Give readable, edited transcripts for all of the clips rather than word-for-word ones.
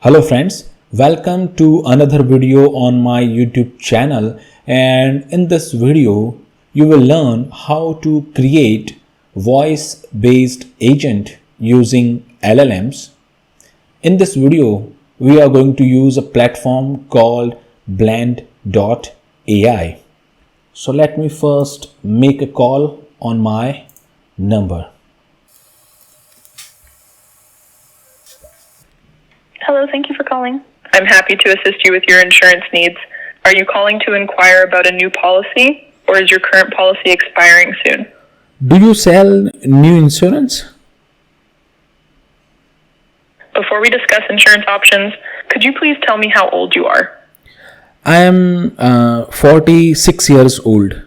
Hello friends, welcome to another video on my YouTube channel, and in this video you will learn how to create voice based agent using LLMs. In this video we are going to use a platform called blend.ai. So let me first make a call on my number. Hello, thank you for calling. I'm happy to assist you with your insurance needs. Are you calling to inquire about a new policy, or is your current policy expiring soon? Do you sell new insurance? Before we discuss insurance options, could you please tell me how old you are? I am 46 years old.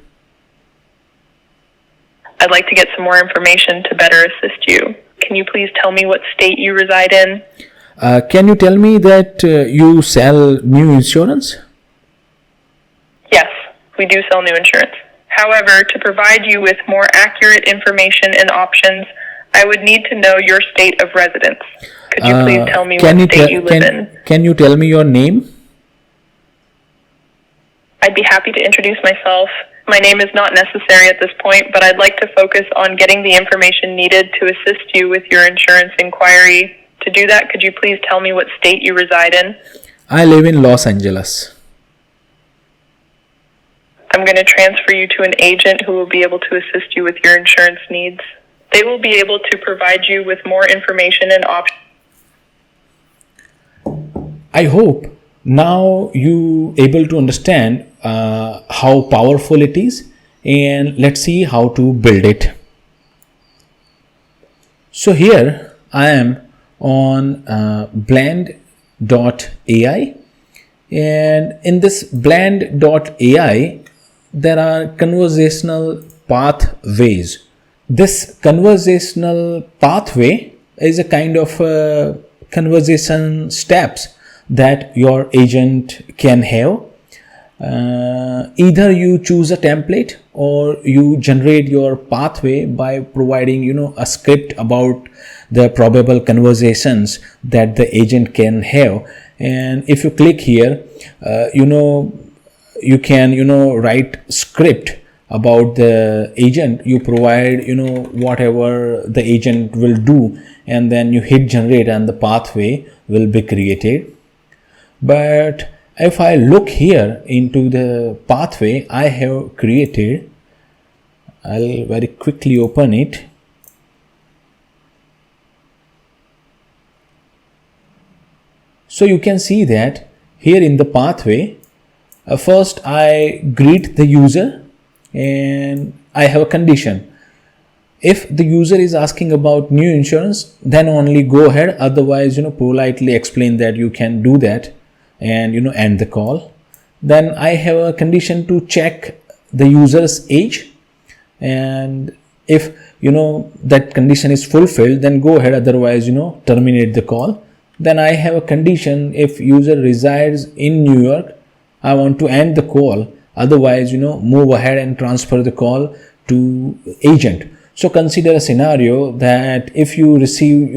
I'd like to get some more information to better assist you. Can you please tell me what state you reside in? Can you tell me that you sell new insurance? Yes, we do sell new insurance. However, to provide you with more accurate information and options, I would need to know your state of residence. Could you please tell me what state you live in? Can you tell me your name? I'd be happy to introduce myself. My name is not necessary at this point, but I'd like to focus on getting the information needed to assist you with your insurance inquiry. To do that, could you please tell me what state you reside in? I live in Los Angeles. I'm going to transfer you to an agent who will be able to assist you with your insurance needs. They will be able to provide you with more information and options. I hope now you able to understand how powerful it is, and let's see how to build it. So here I am on blend.ai, and in this blend.ai there are conversational pathways. This conversational pathway is a kind of conversation steps that your agent can have. Either you choose a template or you generate your pathway by providing a script about the probable conversations that the agent can have. And if you click here, you can write script about the agent. You provide whatever the agent will do, and then you hit generate and the pathway will be created. But if I look here into the pathway I have created, I'll very quickly open it. So you can see that here in the pathway, first I greet the user and I have a condition. If the user is asking about new insurance, then only go ahead. Otherwise, politely explain that you can do that and end the call. Then I have a condition to check the user's age, and if that condition is fulfilled, then go ahead. Otherwise, terminate the call. Then I have a condition: if user resides in New York, I want to end the call. Otherwise, move ahead and transfer the call to agent. So consider a scenario that if you receive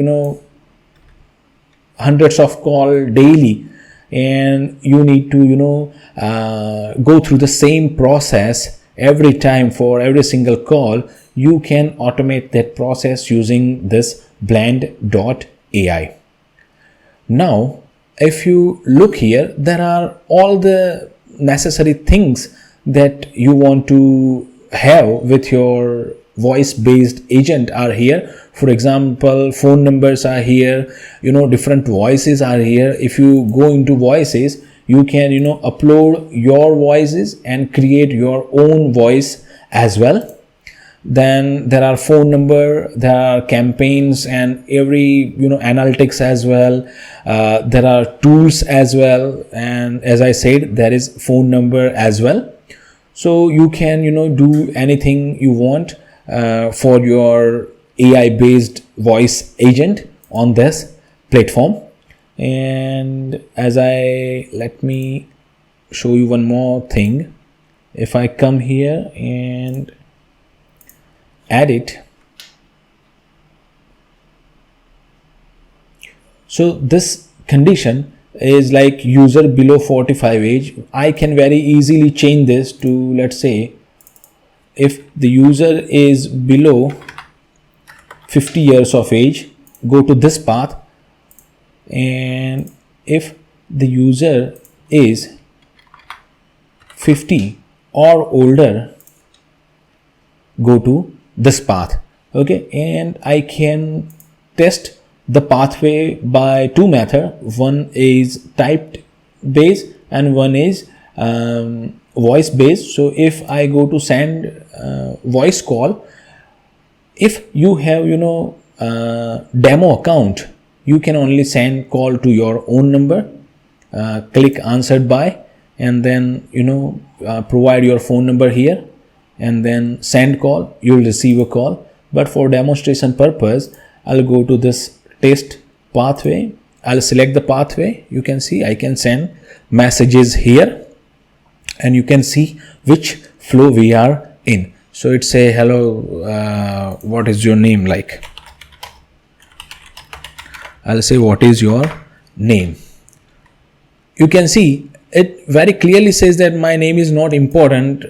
hundreds of call daily, and you need to go through the same process every time for every single call, you can automate that process using this blend.ai. Now if you look here, there are all the necessary things that you want to have with your voice based agent are here. For example, phone numbers are here, different voices are here. If you go into voices, you can upload your voices and create your own voice as well. Then there are phone number, there are campaigns and every analytics as well. There are tools as well, and as I said, there is phone number as well. So you can do anything you want for your AI based voice agent on this platform. And let me show you one more thing. If I come here and add it, so this condition is like user below 45 age. I can very easily change this to, let's say, if the user is below 50 years of age, go to this path, and if the user is 50 or older, go to this path. Okay, and I can test the pathway by two methods. One is typed based and one is voice based. So if I go to send voice call, if you have demo account, you can only send call to your own number, click answered by, and then provide your phone number here and then send call. You will receive a call. But for demonstration purpose, I'll go to this test pathway. I'll select the pathway. You can see I can send messages here, and you can see which flow we are in. So it say, hello, what is your name like? I'll say, what is your name? You can see it very clearly says that my name is not important.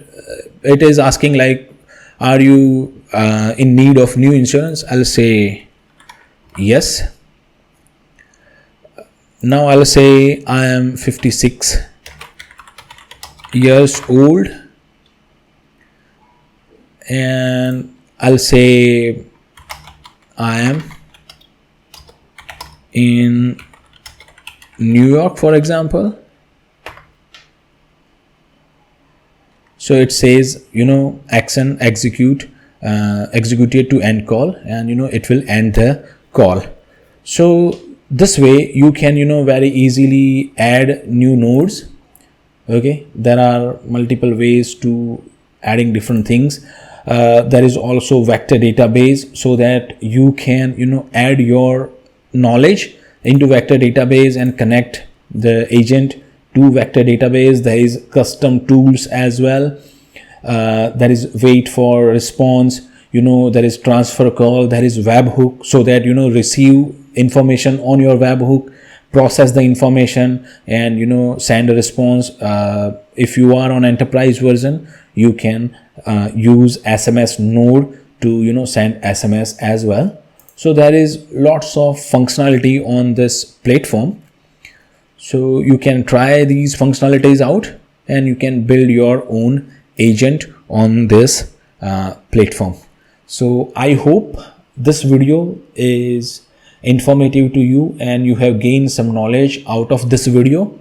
It is asking like, are you in need of new insurance? I'll say yes. Now I'll say I am 56 years old, and I'll say I am in New York, for example. So it says, action executed to end call, and it will end the call. So this way you can very easily add new nodes. Okay, there are multiple ways to adding different things. There is also vector database, so that you can add your knowledge into vector database and connect the agent to vector database. There is custom tools as well. There is wait for response, there is transfer call, there is webhook, so that receive information on your webhook, process the information, and send a response. If you are on enterprise version, you can use SMS node to send SMS as well. So there is lots of functionality on this platform. So you can try these functionalities out, and you can build your own agent on this platform. So I hope this video is informative to you and you have gained some knowledge out of this video.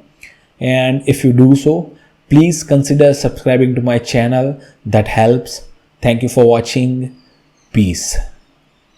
And if you do so, please consider subscribing to my channel. That helps. Thank you for watching. Peace.